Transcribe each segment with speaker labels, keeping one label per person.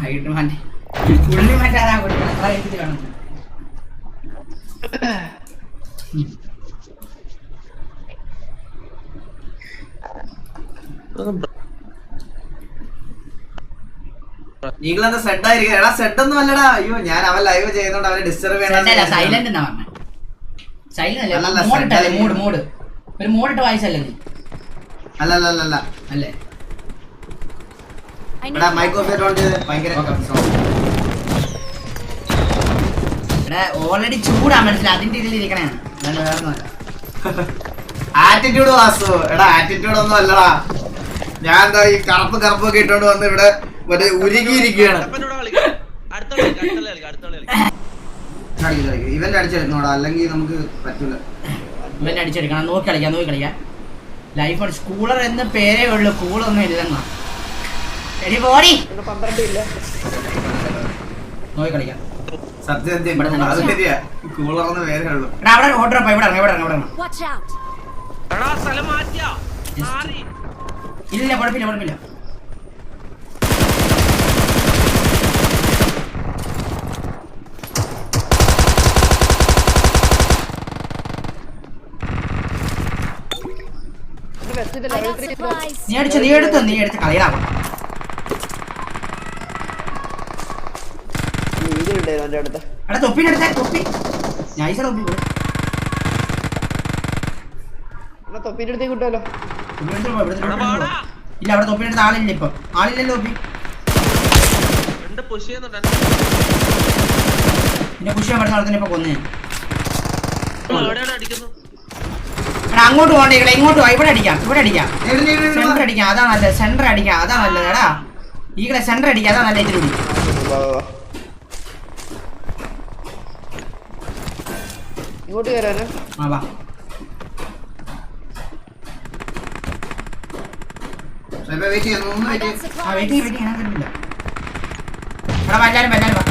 Speaker 1: Height മാറ്റി പുള്ളി മാറ്റാതാ കൊടുക്കുന്നത് കാണുന്നു.
Speaker 2: നീങ്ങളെന്താ സെറ്റ് ആയിരിക്കും? എടാ സെറ്റ് ഒന്നും അല്ലടാ. അയ്യോ ഞാൻ അവൻ ലൈവ് ചെയ്യുന്നോണ്ട് അവനെ ഡിസ്റ്റർബ് ചെയ്യണം.
Speaker 1: സൈലന്റ് എന്നാ പറഞ്ഞത്. സൈലന്റ് അല്ല, മോഡിട്ടല്ലേ? മോഡ് ഒരു മോഡിട്ട് വായിച്ചല്ലേ നീ?
Speaker 2: അല്ല
Speaker 1: അല്ലേ?
Speaker 2: എടാ മൈക്ക് ഓഫ് ചെയ്തോണ്ട് ഭയങ്കര
Speaker 1: എടാ ഓൾറെഡി ചൂടാ മനസ്സിലായി. അതിന്റെ ഇതിൽ ഇരിക്കണേ.
Speaker 2: ആറ്റിറ്റ്യൂഡ് വാസു. എടാ ആറ്റിറ്റ്യൂഡ് ഒന്നും അല്ലടാ. ഞാൻ എന്താ ഈ കറുപ്പൊക്കെ ഇട്ടോണ്ട് വന്ന് ഇവിടെ മറ്റേ ഉരുകിയിരിക്കുകയാണ്. ഇവന്റ് അടിച്ചെടുക്കണോടാ, അല്ലെങ്കിൽ നമുക്ക് പറ്റൂല.
Speaker 1: ഇവന്റ് അടിച്ചെടുക്കണം. നോക്കി കളിക്കാം. ലൈഫ് സ്കൂളർ എന്ന പേരേ ഉള്ളു, കൂളൊന്നും ഇല്ലെന്നാ. എടി ബോഡി
Speaker 3: 12 ഇല്ല.
Speaker 1: നോക്കി കളിക്കാം.
Speaker 2: സത്യം അത് ശരിയാ. കൂളറൊന്ന് പേരേ ഉള്ളു.
Speaker 1: എടാ അവിടെ ഓർഡർ ഇവിടെ ഇറങ്ങാം. ഇല്ല കുഴപ്പമില്ല. നീ എടുത്ത് കളിയാ. എടാ തൊപ്പിന്റെ അടുത്ത തൊപ്പി നൈസ തൊപ്പി
Speaker 3: തൊപ്പിന്റെ അടുത്തേക്ക് കിട്ടുമല്ലോ.
Speaker 1: ഇല്ല അവിടെ തൊപ്പിന്റെ അടുത്ത് ആളില്ല. ഇപ്പൊ ആളില്ലല്ലോ തൊപ്പി. പിന്നെ പുഷ് ചെയ്യാൻ പറ്റുന്ന ആളെ ഇപ്പൊ കൊന്നേ. അങ്ങോട്ട് പോകണ്ടേ? ഇങ്ങോട്ട് ഇവിടെ അടിക്കാം. സെന്റർ അടിക്കാം, അതാ നല്ലത്. എടാ ഈകളെ സെന്റർ അടിക്കാം, അതാ നല്ല ഇതിലൂടെ.
Speaker 3: ഇങ്ങോട്ട് കയറാനോ?
Speaker 1: ആ വാ. വെയിറ്റിംഗ് ഞാൻ തരുന്നില്ല. എടാ എല്ലാരും വാ.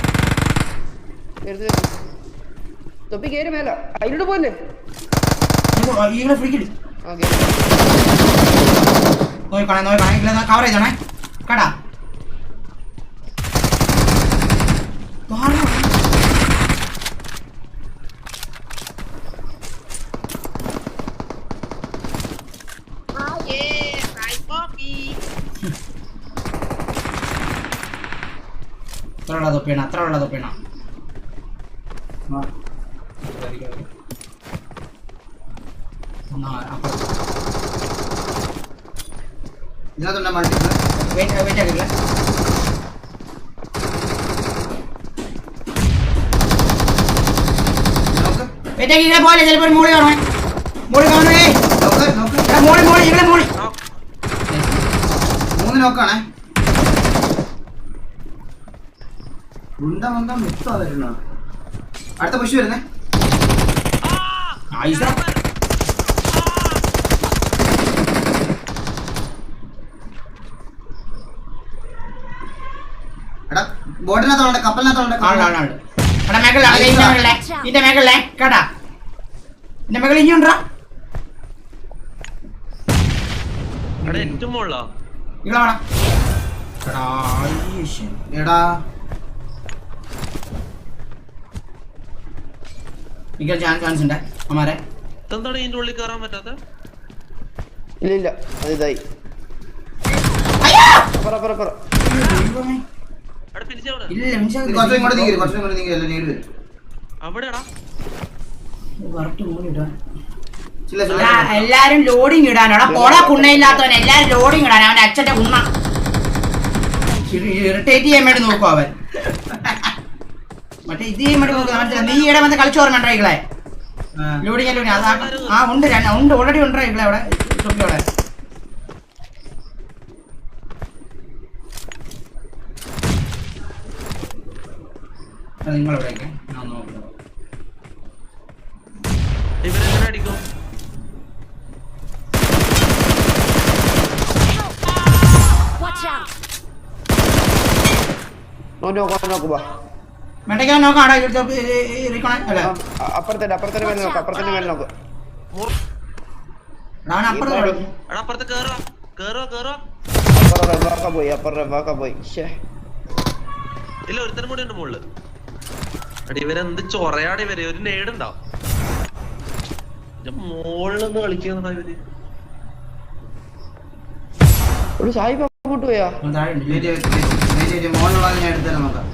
Speaker 3: തൊപ്പി കയറി മേല അതിലൂടെ പോലെ
Speaker 1: ഈകളെ ഫ്രീക്കില് നോക്കണേ കവർ ചെയ്തോണേ കടാ. അത്ര ഉള്ള തൊപ്പിയണ. പോലെ ചിലപ്പോ മോളി കാണുമേ.
Speaker 2: മൂന്ന് നോക്കാണേ. അടുത്ത പശു വരുന്നേ. എടാ ബോട്ടിനകത്തോണ്ട് കപ്പലിനകത്തോണ്ട്
Speaker 1: ഇതിന്റെ മേഖലേ കേട്ടാ. ഇതിന്റെ മേഖല ഇനിയുണ്ടാ
Speaker 2: എടാ
Speaker 1: ചാൻസ് ഉണ്ട് അമാരെ.
Speaker 4: എന്താണ് ഇതിന്റെ ഉള്ളിൽ കയറാൻ പറ്റാത്ത?
Speaker 3: ഇല്ല അത് ഇതായി.
Speaker 1: എല്ലാരും ലോഡിങ് ഇടാനോടാ. പോടാ കുണ്ണയില്ലാത്തവൻ എല്ലാരും ലോഡിങ് ഇടാൻ. അവന്റെ അച്ഛന്റെ കുണ്ണ ഇറിറ്റേറ്റ് ചെയ്യാൻ വേണ്ടി നോക്കും അവൻ. മറ്റേ ഇത് ചെയ്യാൻ വേണ്ടി നോക്കുക. നീ ഇവിടെ വന്ന് കളിച്ചു ഓർമ്മ ഇകളെ ലോഡിങ്. ആ ഉണ്ട് ഓൾറെഡി ഉണ്ടോ ഇകളെ അവിടെ തൊപ്പിയോടെ. നിങ്ങളെവിടേക്ക് ഞാൻ നോക്കുന്നത്.
Speaker 4: ഇവരെങ്ങനെ അടിക്കും?
Speaker 1: മെട്ടയ്ക്കാൻ നോക്കാം.
Speaker 3: അപ്പുറത്തെ മേലെ നോക്കാം.
Speaker 4: അപ്പുറത്ത് കേറോ.
Speaker 3: പോയി.
Speaker 4: ഇല്ല ഒരുത്തരം കൂടി ഉണ്ട് മുകളില്. അടി ഇവരെന്ത് ചൊറയാടി ഇവര്, ഒരു നേടുണ്ടാവും മോളിലൊന്ന് കളിക്കുന്ന ഇവര്.
Speaker 3: ഒരു സായിപ്പ് അങ്ങോട്ട് പോയാ
Speaker 2: മോനുള്ള ഞാൻ എടുത്തരാം നോക്കാം.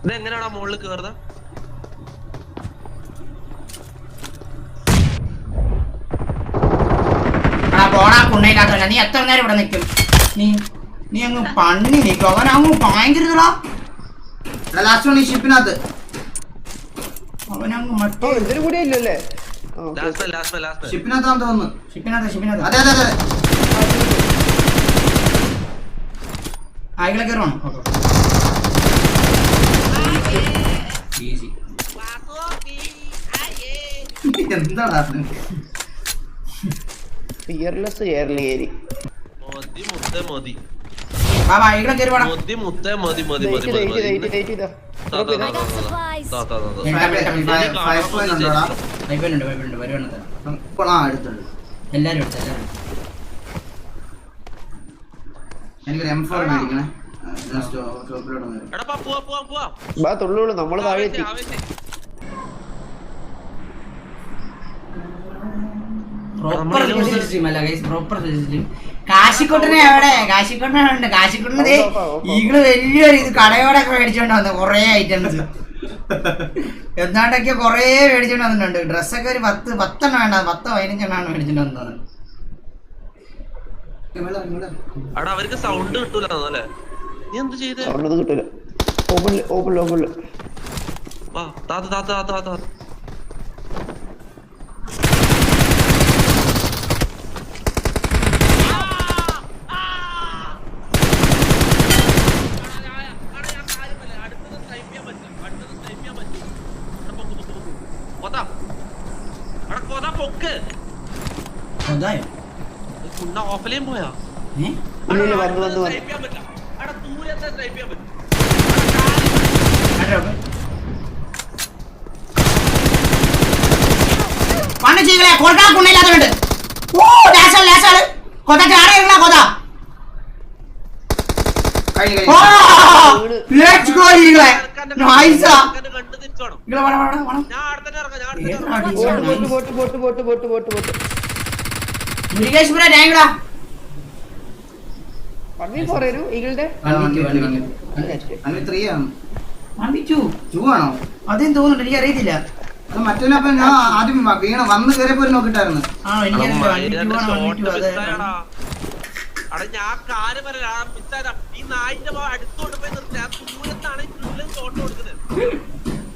Speaker 4: ഇതെങ്ങനെയാടാ മുകളിൽ കേറുന്നത്?
Speaker 1: പോടാ കുണ്ണയില്ലാത്തവല്ല, നീ എത്ര നേരം ഇവിടെ നിൽക്കും? നീ അങ്ങ് പണി നിൽക്കും, അവൻ അങ്ങ് ഭയങ്കരതാ.
Speaker 2: ലാസ്റ്റ് വൺ ഈ ഷിപ്പിനകത്ത്
Speaker 1: അവനങ്ങ് മറ്റേ
Speaker 3: എന്തിനും കൂടെ ഇല്ലല്ലേ?
Speaker 2: ഷിപ്പിനകത്താന്ന് തോന്നുന്നു.
Speaker 1: ഷിപ്പിനകത്ത്
Speaker 2: അതെ അതെ അതെ
Speaker 1: ആയികളെ കയറണം.
Speaker 2: എന്താടാ
Speaker 3: ഫിയർലെസ് കേരളീയരി
Speaker 1: ബാബാ ആയികളെ കയറി വേണം. എല്ലാരും
Speaker 2: എനിക്കൊരു M4 മേടിക്കണേ.
Speaker 3: തുള്ളുള്ളൂ, നമ്മള് താഴെ എത്തി.
Speaker 1: കാശിക്കുട്ടനെ എവിടെ? കാശിക്കുട്ടനെ ഉണ്ട്. കാശിക്കുട്ടന് ഈകള് വലിയൊരു ഇത് കടയോടൊക്കെ മേടിച്ചോണ്ട് വന്നു കൊറേ ഐറ്റംസ്. എന്താണ്ടൊക്കെ കൊറേ മേടിച്ചോണ്ട് വന്നിട്ടുണ്ട്. ഡ്രസ്സൊക്കെ ഒരു 10 വേണ്ട, 10-15 മേടിച്ചോണ്ട് വന്നത്.
Speaker 4: അവർക്ക് സൗണ്ട് കിട്ടൂല. നീ എന്ത് ചെയ്തേ?
Speaker 3: സൗണ്ട് കിട്ടൂല. ഓപ്പണില്
Speaker 4: ഓഫിലേയും പോയാ
Speaker 1: പണ്ട് ചെയ്കളെ കൊണ്ടാ കുണ്ണയില്ലാത്തവണ്ട്. കൊത ചാട കൊത. മുരുകേശ്വര ടാങ്കാ അതേം തോന്നുന്നുണ്ട്, എനിക്ക് അറിയത്തില്ല.
Speaker 2: മറ്റേനപ്പം ഞാൻ ആദ്യം വീണ വന്ന് കയറിയപ്പോ നോക്കിട്ടായിരുന്നു.
Speaker 4: ഞാൻ കാര്യം പറയാം, ഈ നായിന്റെ അടുത്തോട്ട് പോയി നിർത്തി. ആ ദൂരത്താണ് ഷോട്ട് കൊടുക്കുന്നത്.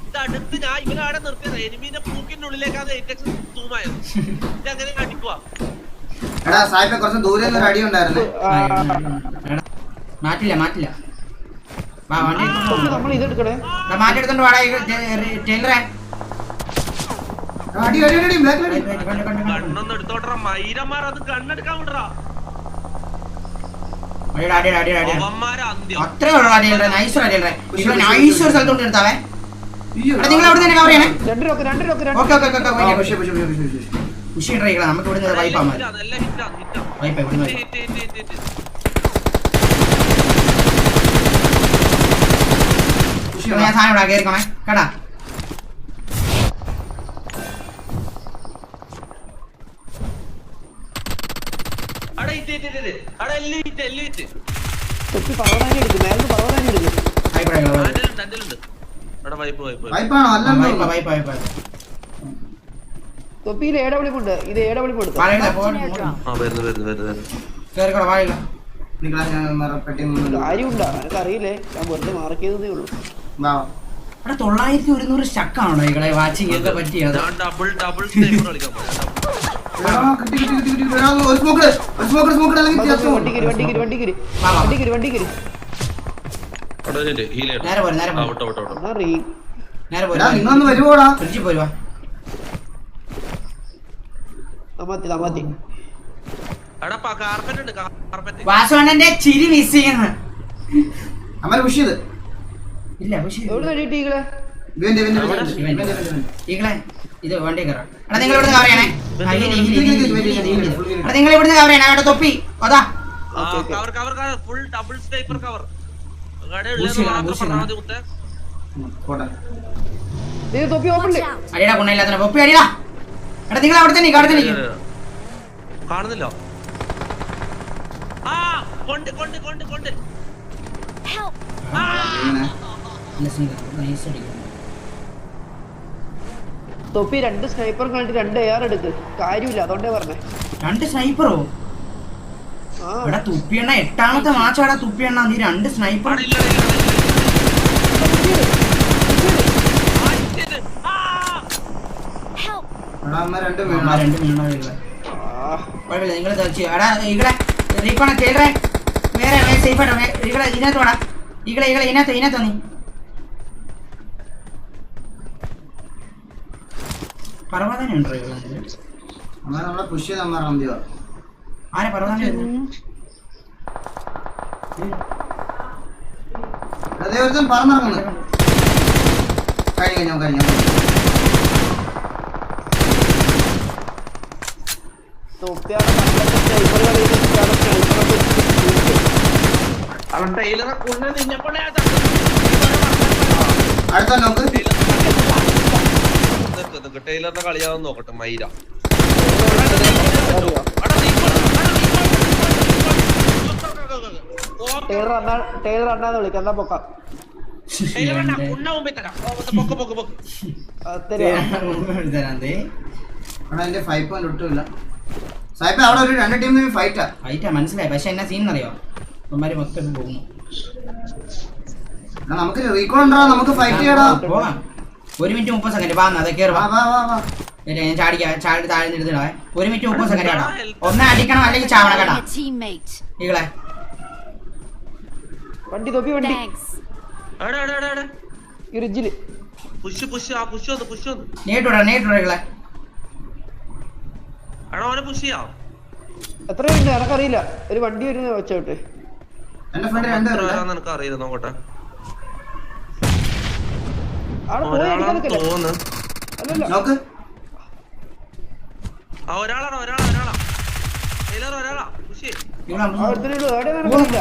Speaker 4: ഇതടുത്ത് ഞാൻ ഇവനാടെ നിർത്തിയത്. എനിമീന്റെ പൂക്കിന്റെ ഉള്ളിലേക്കാണ് ഏറ്റവും സൂമായത്. ഇതങ്ങനെ കടിക്കുക.
Speaker 2: എടാ സായിപ്പെ കുറച്ച് ദൂരെ ഒരു അടി ഉണ്ടായിരുന്നു.
Speaker 1: മാറ്റില്ല മാറ്റിയെടുത്തോണ്ട് വാടാ ടൈലറെ.
Speaker 4: കണ്ണൊന്നും എടുത്തോട്ടാ മൈരന്മാർ, അത് കണ്ണെടുക്കാൻ വിടറാ.
Speaker 1: അത്രേ ഉള്ളൂ. നൈസ് സ്ഥലത്തോട്ട് എടുത്താവേ. നിങ്ങൾ അവിടെ തന്നെ കവർ ചെയ്യണേ. ഉഷി ട്രൈകളാ, നമുക്ക് ഇവിടുന്ന് വൈപ്പാ മതി. വൈപ്പ ഇവിടുന്ന് ഞാൻ സാധനം ഇവിടെ കയറിക്കോണേ കേട്ടാ.
Speaker 3: തൊപ്പിയിൽ ഏടവിളിപ്പുണ്ട്. ഇത് ഏടവിളിപ്പുണ്ട്. കാര്യമുണ്ടോ എനിക്ക് അറിയില്ലേ, ഞാൻ വെറുതെ മാർക്ക് ചെയ്തതേ ഉള്ളൂ.
Speaker 1: 900 സ്റ്റക്കാണോ ഇകളെ വാച്ചിങ് ഒക്കെ പറ്റിയത്? വാസുവണ്ണന്റെ ചിരി മിസ് ചെയ്യുന്നു. ഇല്ല ഈകളെ ഇത് വണ്ടി കയറാം. നിങ്ങൾ ഇവിടുന്ന് കവർ ചെയ്യണേ. നിങ്ങൾ ഇവിടുന്ന് കവർ ചെയ്യണേ. അവിടെ തൊപ്പി അതാ
Speaker 4: cover cover cover full double sniper cover
Speaker 2: പോട്ടെ.
Speaker 3: തൊപ്പി ഓപ്പൺ
Speaker 1: അടിയടാ കൊണ്ടല്ലാത്ത പൊപ്പി അടിയടാ. എടാ നിങ്ങൾ അവിടെ തന്നെ അവിടെ തന്നെ
Speaker 4: കാണുന്നില്ല. ആ കൊണ്ട് കൊണ്ട് കൊണ്ട് കൊണ്ട്
Speaker 3: തൊപ്പി 2 സ്നൈപ്പർ കളിട്ട് 2 AR എടുക്ക്. കാര്യമില്ല അതുകൊണ്ടേ പറഞ്ഞേ.
Speaker 1: 2 സ്നൈപ്പറോ? എടാ തുപ്പിയണ്ണ 8ാമത്തെ മാച്ചാടാ തുപ്പിയണ്ണ. നീ 2 സ്നൈപ്പർ നിങ്ങൾ എടാ ഈകളെ റീക്കോണ കേൾറേ വേറെ സേഫ് ആയിട്ടോ ഈകളെ ഇതിനകത്ത് വേടാ ഈകളെ ഈകളെ ഇതിനകത്ത് നീ പർവ്വതനെ ഉണ്ടോ
Speaker 2: നമ്മളെ പുഷ് ചെയ്ത് അമ്മ
Speaker 1: ആരെ പർവ്വതനെ
Speaker 2: പറഞ്ഞിറങ്ങുന്നു. കഴിഞ്ഞു
Speaker 3: തൊപ്പിയാണ് സ്നൈപ്പർ കളിയിലാണ്
Speaker 4: അവൻ ടൈലറെ കൊണ്ട് നിന്നെ കൊണ്ടേ
Speaker 2: അടുത്ത നോക്ക്.
Speaker 4: ടൈലറിന്റെ കളിയാവും നോക്കട്ടെ. മൈര
Speaker 3: ടൈലർ അണ്ണാന്ന് വിളിക്കാം. എന്നാ പൊക്കാം.
Speaker 2: എന്റെ 5 പോയിന്റ് ഒട്ടുമില്ല. സായിപ്പ് അവിടെ ഒരു 2 ടീം ഫൈറ്റാ
Speaker 1: മനസ്സിലായി. പക്ഷെ എന്നാ സീൻ അറിയോ അവന്മാര് മൊത്തം പോകുന്നു.
Speaker 2: നമുക്ക് റീകോൾ ഉണ്ടോ? നമുക്ക് ഫൈറ്റ് ചെയ്യടാ.
Speaker 1: പോകാം. 1 മിനിറ്റ് 30 സെക്കൻഡ് വാ. അതെ കേറി വാ. ഞാൻ ചാടി താഴെ നിർത്തിടാ. 1 മിനിറ്റ് 30 സെക്കൻഡ് ആടാ. ഒന്നേ അടിക്കണം അല്ലെങ്കിൽ ചാവണം കേട്ടാ ഈകളെ.
Speaker 3: വണ്ടി തൊപ്പി വണ്ടി ഈ റിഡ്ജില്
Speaker 4: പുഷ് പുഷ് ആ പുഷ് വന്നു പുഷ് വന്നു.
Speaker 1: നേട്ടൂടാ ഈകളെ.
Speaker 4: എടാ അവനെ പുഷ് ചെയ്യാം.
Speaker 3: എത്രയുണ്ട് എനക്കറിയില്ല. ഒരു വണ്ടി വരുന്ന വെച്ചോട്ടെ.
Speaker 2: എന്റെ ഫ്രണ്ട് 2
Speaker 4: നിനക്ക് അറിയില്ല നോക്കട്ടെ.
Speaker 3: അവിടെ പോയി അടിക്കാൻ നിൽക്കല്ലേ.
Speaker 4: തോന്നുന്നു
Speaker 3: അല്ലല്ല
Speaker 2: നോക്ക്.
Speaker 4: ആ ഒരാളാണ് ഒരാളാ ടൈലർ ഒരാളാ പുഷ് ചെയ്യ്.
Speaker 3: അവിടുത്തെ എവിടെ നടക്കുന്നില്ല.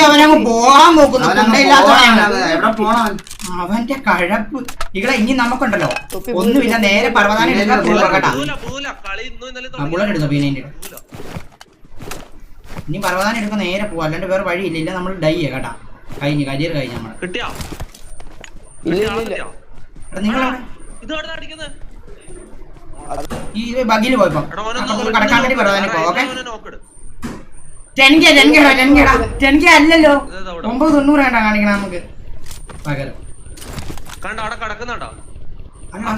Speaker 1: അവനങ്ങ് പോകാൻ നോക്കുന്നു.
Speaker 2: എവിടെ പോണം?
Speaker 1: അവന്റെ കഴപ്പ് ഈകളെ. ഇനി നമുക്കുണ്ടല്ലോ ഒന്നുമില്ല. നേരെ പർവ്വതാനം എടുക്കാൻ കേട്ടാ. ബുള്ളറ്റ് എടുത്തോ പിന്നെ ഇനി പർവ്വതാനം എടുക്കാൻ നേരെ പോവാ. അല്ലാണ്ട് വേറെ വഴിയില്ല. ഇല്ല നമ്മൾ ഡൈ കേട്ടാ. കഴിഞ്ഞു കരിയർ കഴിഞ്ഞു നമ്മള്.
Speaker 4: കിട്ടിയാ
Speaker 1: നിങ്ങളവിടെ ഈ ബഗില് പോയപ്പോ കടക്കാൻ വേണ്ടി പർവ്വതാനം പോ. ഓക്കെ 10K അല്ലല്ലോ 990 വേണ്ട കാണിക്കണ നമുക്ക് പകരം.
Speaker 4: കണ്ടോ അവിടെ കിടക്കുന്നുണ്ടോ?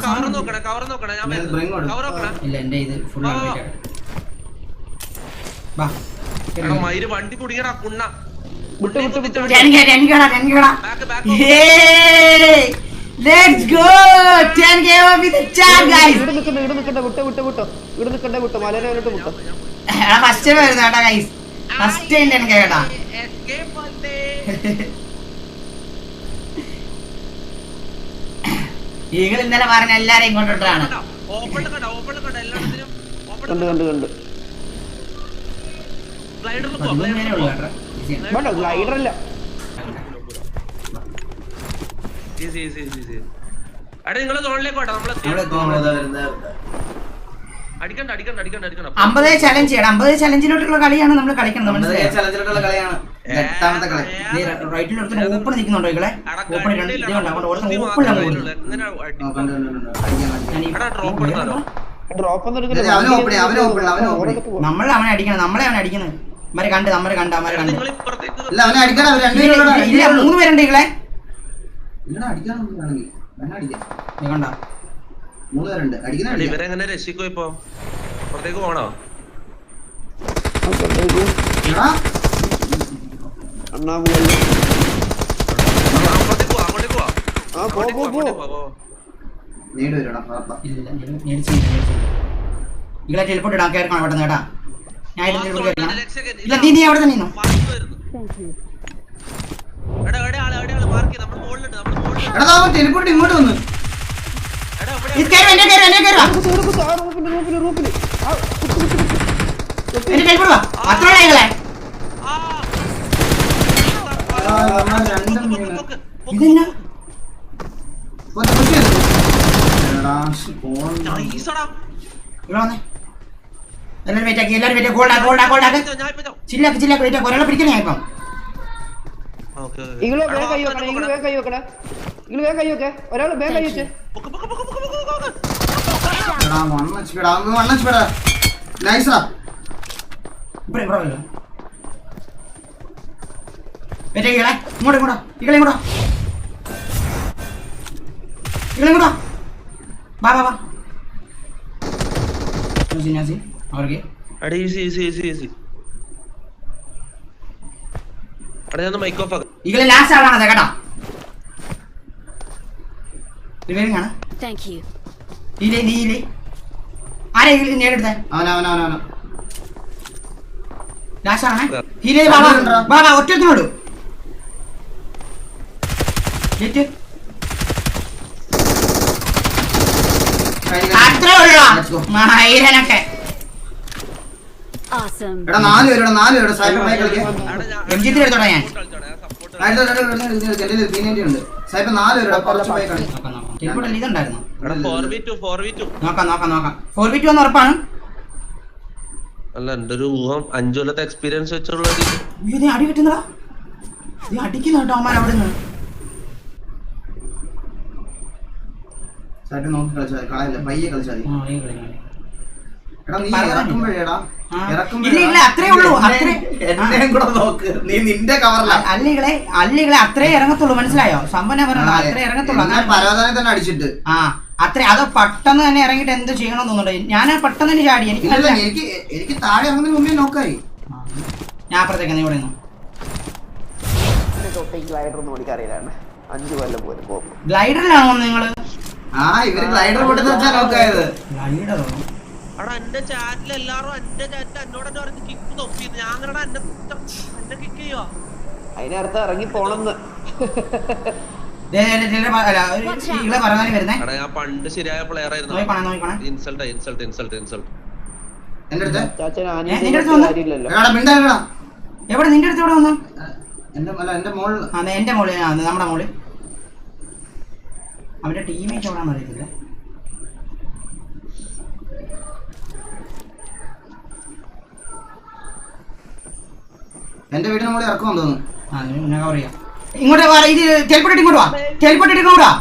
Speaker 4: കവർ നോക്കണേ കവർ നോക്കണേ. ഞാൻ കവർ നോക്കണേ.
Speaker 1: ഇല്ല എന്റെ ഇത് ഫുൾ
Speaker 4: മയില് വണ്ടി കുടിക്കടാ കുണ്ണ.
Speaker 1: Let's go 10K with the chat guys.
Speaker 3: ഇവിടെ നിൽക്കണ്ട മലനോട്ട് വിട്ടോ.
Speaker 1: ഫസ്റ്റ് വരുന്ന കേട്ടാ ഗൈസ്. ഫസ്റ്റ് എനിക്ക് കേട്ടാ. ഈകൾ ഇന്നലെ പറഞ്ഞ എല്ലാരെയും കൊണ്ടിട്ടാണ്.
Speaker 3: കണ്ട് ഗ്ലൈഡർ അല്ല.
Speaker 4: നിങ്ങള് തോളിലേക്ക് വേണ്ട. നമ്മള്
Speaker 1: 50 ചലഞ്ച് ചെയ്യണം. 50 ചലഞ്ചിലോട്ടുള്ള കളിയാണ് നമ്മൾ കളിക്കുന്നത്. മനസ്സിലായോ? റൈറ്റിൽ ഓപ്പൺ നിൽക്കുന്നുണ്ടോ ഈകളെ? ഓപ്പൺ നമ്മളെ അവനെ അടിക്കണം. നമ്മളെ അവനെ അടിക്കുന്നത്. അവരെ കണ്ട് ഇല്ല 3 പേരുണ്ട് ഈകളെ. കണ്ട
Speaker 4: ഇവരെങ്ങനെ രക്ഷിക്കോ? ഇപ്പൊ പുറത്തേക്ക് പോണോ?
Speaker 1: ഈകളെ ടെലിപ്പോർട്ട് ഇടാൻ കേൾക്കണം പെട്ടെന്ന് കേട്ടാ. ഞാൻ ഇല്ല നീ അവിടെ തന്നെ നിന്നോ.
Speaker 2: ടെലിപ്പോർട്ട് ഇങ്ങോട്ട് വന്നു.
Speaker 3: റൂപ്പില്
Speaker 1: എന്റെ കൈ കൊടുവാ അത്ര ഇതെന്നാ ഇവിടെ വന്നേ എല്ലാരും വെയിറ്റ് ആക്കി എല്ലാരും വെയിറ്റ് ഗോൾഡാക്ക് ചില്ലാക്ക് വെയിറ്റ് ആക്കി ഒരാളെ പിടിക്കണേ ഇപ്പം
Speaker 3: ഇങ്ങള് വേഗം കൈ വെക്കണേ ഇങ്ങള് വേഗം കൈ വെക്കേ ഒരാള് വേഗം കൈ വെച്ചേ
Speaker 1: അവർക്ക് ഇകളെ ലാസ്റ്റ് ആളാണ് കേട്ടോ റിവൈവിംഗ് നീ ആരെ നേരിടുന്നേ ലാസ്റ്റ് ആണ് ഹീലേ ബാബാ ഒറ്റത്തിനോട് അത്ര ഉള്ളോ മൈരനൊക്കെ എംജിത്തിൽ എടുത്തോടാ ഞാൻ ഇതുണ്ടായിരുന്നു നോക്കാം 4v2 എന്ന് ഉറപ്പാണ്
Speaker 4: അല്ല എന്റെ ഒരു ഊഹം 5 കൊല്ലത്തെ എക്സ്പീരിയൻസ് വെച്ചുള്ള
Speaker 1: അടി കിട്ടുന്നതാ അടിക്കുന്ന കേട്ടോ അമ്മാർ അവിടെ നിന്ന്
Speaker 2: പയ്യെ കളിച്ചാൽ
Speaker 1: അല്ലികളെ അത്രേ ഇറങ്ങത്തുള്ളൂ മനസ്സിലായോ സംഭവം പറഞ്ഞത് അത്രേ ഇറങ്ങത്തുള്ളൂ
Speaker 2: തന്നെ അടിച്ചിട്ട്
Speaker 1: അത്ര അത് പെട്ടെന്ന് തന്നെ ഇറങ്ങിട്ട് എന്ത് ചെയ്യണമെന്ന് തോന്നുന്നുണ്ട് ഞാൻ പെട്ടെന്ന് തന്നെ ചാടി
Speaker 2: എനിക്ക് താഴെ ഇറങ്ങുന്നതിന് മുമ്പേ നോക്കായി
Speaker 1: ഞാൻ അപ്പുറത്തേക്ക് ഇവിടെ നിന്ന് ഗ്ലൈഡറിലാണോ നിങ്ങള്
Speaker 2: ഇവര് ഗ്ലൈഡർ പൊട്ടുന്ന വെച്ചാൽ നോക്കായത്
Speaker 1: ഗ്ലൈഡറോ
Speaker 4: എന്റെ ചാറ്റിൽ എല്ലാരും എന്റെ ചാറ്റിൽ എന്നോട് പറഞ്ഞ് കിക്ക് തൊപ്പിന്ന് ഞാൻ അങ്ങനെ എന്നെ കിക്ക് ചെയ്യുവാ
Speaker 3: അതിനർത്ഥം ഇറങ്ങി പോണെന്ന്
Speaker 4: ഞാൻ പണ്ട് ശരിയായ പ്ലെയർ ആയിരുന്നു
Speaker 1: എവിടെ നിന്റെ അടുത്ത് എവിടെ വന്നു
Speaker 2: എന്റെ മോളിൽ
Speaker 1: നമ്മുടെ മോളിൽ അവരുടെ ടീമേറ്റ് എവിടാന്ന് അറിയത്തില്ല
Speaker 2: എന്റെ വീടിന് മോളിൽ ഇറക്കുമെന്ന് തോന്നുന്നു
Speaker 1: കവർ ചെയ്യാം ഇങ്ങോട്ട് ഇത് ടെലിപ്പോർട്ട് ഇങ്ങോട്ട് വാ ടെലിപ്പോർട്ട് ഇങ്ങോട്ട് വാ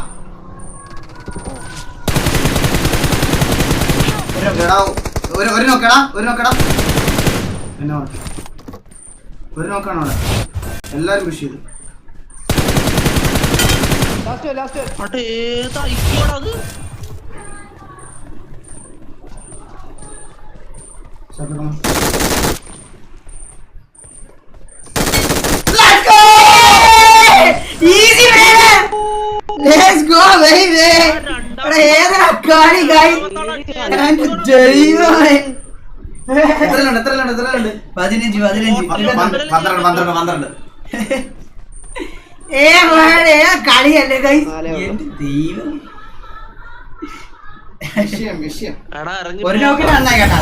Speaker 2: ഒരു നോക്കടാ ഒരു നോക്കാണ് അവിടെ എല്ലാരും പുഷ് ചെയ്തു
Speaker 1: Easy baby! Let's go baby! ഏതാ കളി guys? എന്റെ ദൈവമേ!
Speaker 2: 15
Speaker 1: കളിയല്ലേ guys? എന്റെ ദൈവം ഒരു നോക്കിട്ട് നന്നായി കേട്ടോ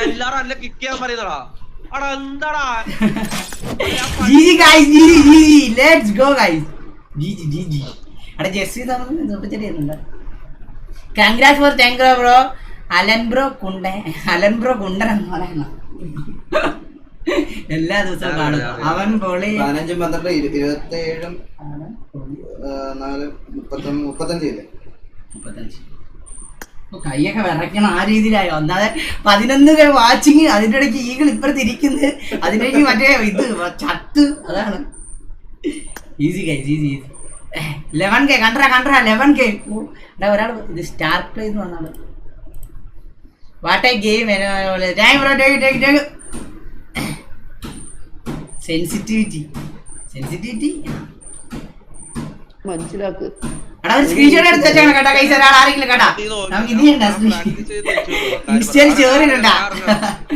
Speaker 4: എല്ലാരും അല്ല കിക്ക് ചെയ്യാൻ പറയുന്നടാ
Speaker 1: GG guys, GG, let's go guys. GG. അട ജെസ്സി തന്നു നോക്കിച്ചിട്ടുണ്ട്. Congrats for Tangra bro. Alan bro കുണ്ടൻ എന്ന് പറയുന്നു. എല്ലാ ദിവസവും കാണും. അവൻ പൊളി
Speaker 2: 15 12 27 4 35 ഇല്ലേ 35
Speaker 1: കൈയൊക്കെ വിറയ്ക്കണം ആ രീതിയിലായോ ഒന്നാതെ 11 വാച്ചിങ് അതിന്റെ ഇടയ്ക്ക് ഈകൾ ഇപ്പുറത്തിരിക്കുന്നത് അതിലേക്ക് മറ്റേ ഇത് ചത്ത് അതാണ് easy guys easy 11K കണ്ടറാ 11K ഒരാൾ ഇത് സ്റ്റാർ പ്ലേ എന്ന് വന്നാണ് വാട്ട് ഐ ഗെയിം സെൻസിറ്റിവിറ്റി
Speaker 3: മനസ്സിലാക്ക്
Speaker 1: എടാ ഒരു സ്ക്രീൻഷോട്ട് എടുത്ത് വെച്ചാണ് കേട്ടോ കൈസ് ഒരാൾ ആരെങ്കിലും കേട്ടാ നമുക്ക് ഇത് ചെയ്യണ്ട ഇൻസ്റ്റയിൽ ചേറിട്ടുണ്ടാ